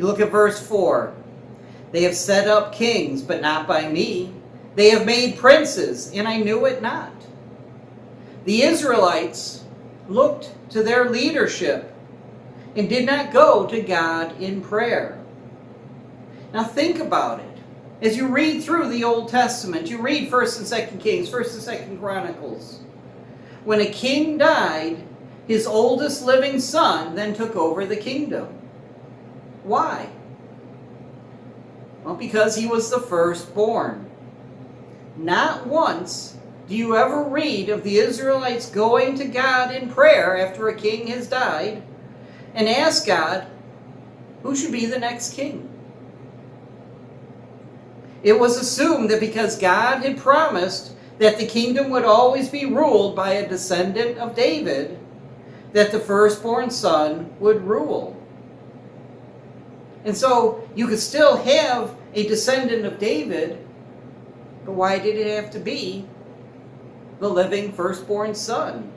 look at verse 4. They have set up kings, but not by me. They have made princes, and I knew it not. The Israelites looked to their leadership and did not go to God in prayer. Now think about it. As you read through the Old Testament, you read 1st and 2nd Kings, 1st and 2nd Chronicles. When a king died, his oldest living son then took over the kingdom. Why? Well, because he was the firstborn. Not once do you ever read of the Israelites going to God in prayer after a king has died and ask God, who should be the next king? It was assumed that because God had promised that the kingdom would always be ruled by a descendant of David, that the firstborn son would rule. And so you could still have a descendant of David, but why did it have to be the living firstborn son?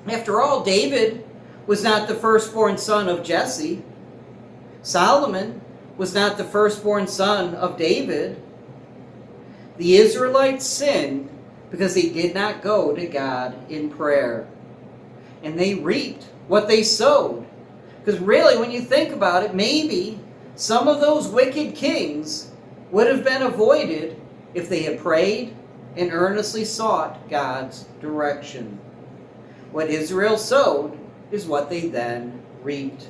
After all, David was not the firstborn son of Jesse. Solomon was not the firstborn son of David. The Israelites sinned because they did not go to God in prayer. And they reaped what they sowed. Because really, when you think about it, maybe some of those wicked kings would have been avoided if they had prayed and earnestly sought God's direction. What Israel sowed is what they then reaped.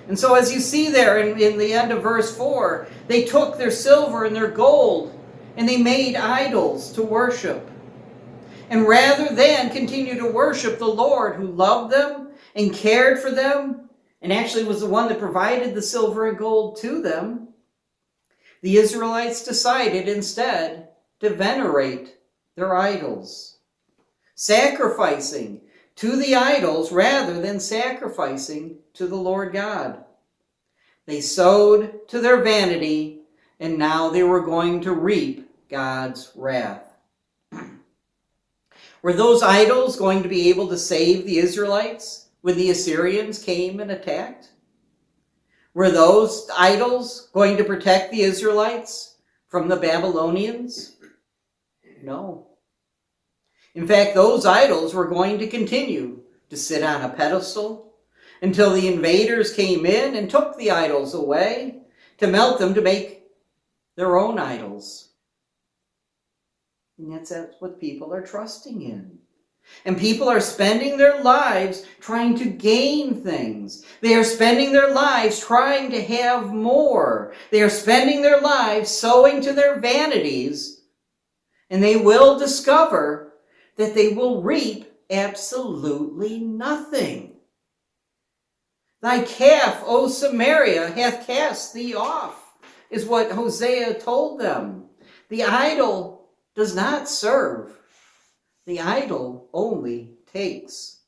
And so as you see there in the end of verse 4, they took their silver and their gold and they made idols to worship. And rather than continue to worship the Lord who loved them and cared for them, and actually was the one that provided the silver and gold to them, the Israelites decided instead to venerate their idols, sacrificing to the idols rather than sacrificing to the Lord God. They sowed to their vanity, and now they were going to reap God's wrath. Were those idols going to be able to save the Israelites when the Assyrians came and attacked? Were those idols going to protect the Israelites from the Babylonians? No. In fact, those idols were going to continue to sit on a pedestal until the invaders came in and took the idols away to melt them to make their own idols. And that's what people are trusting in. And people are spending their lives trying to gain things. They are spending their lives trying to have more. They are spending their lives sowing to their vanities. And they will discover that they will reap absolutely nothing. Thy calf, O Samaria, hath cast thee off, is what Hosea told them. The idol does not serve. The idol only takes.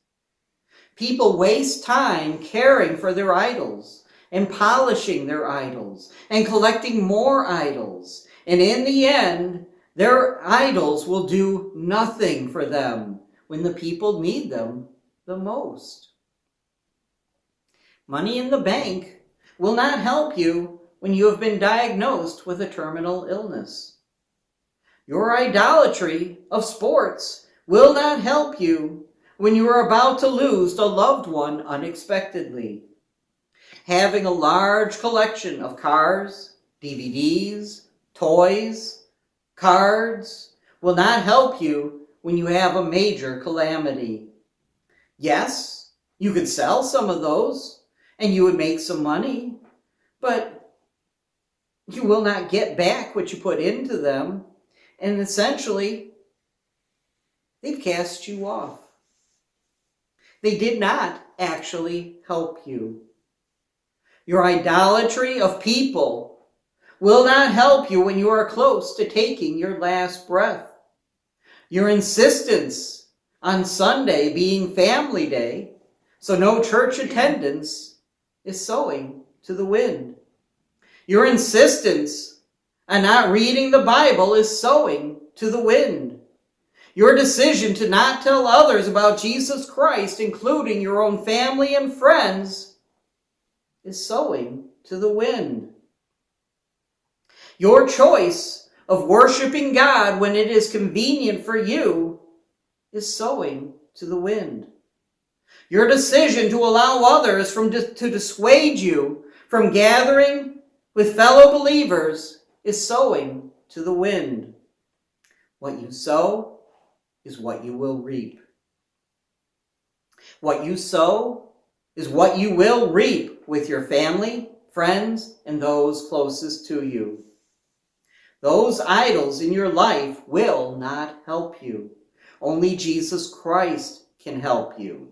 People waste time caring for their idols and polishing their idols and collecting more idols. And in the end, their idols will do nothing for them when the people need them the most. Money in the bank will not help you when you have been diagnosed with a terminal illness. Your idolatry of sports will not help you when you are about to lose a loved one unexpectedly. Having a large collection of cars, DVDs, toys, cards will not help you when you have a major calamity. Yes, you could sell some of those and you would make some money, but you will not get back what you put into them, and essentially, they've cast you off. They did not actually help you. Your idolatry of people will not help you when you are close to taking your last breath. Your insistence on Sunday being family day, so no church attendance, is sowing to the wind. Your insistence on not reading the Bible is sowing to the wind. Your decision to not tell others about Jesus Christ, including your own family and friends, is sowing to the wind. Your choice of worshiping God when it is convenient for you is sowing to the wind. Your decision to allow others to dissuade you from gathering with fellow believers is sowing to the wind. What you sow is what you will reap. What you sow is what you will reap with your family, friends, and those closest to you. Those idols in your life will not help you. Only Jesus Christ can help you.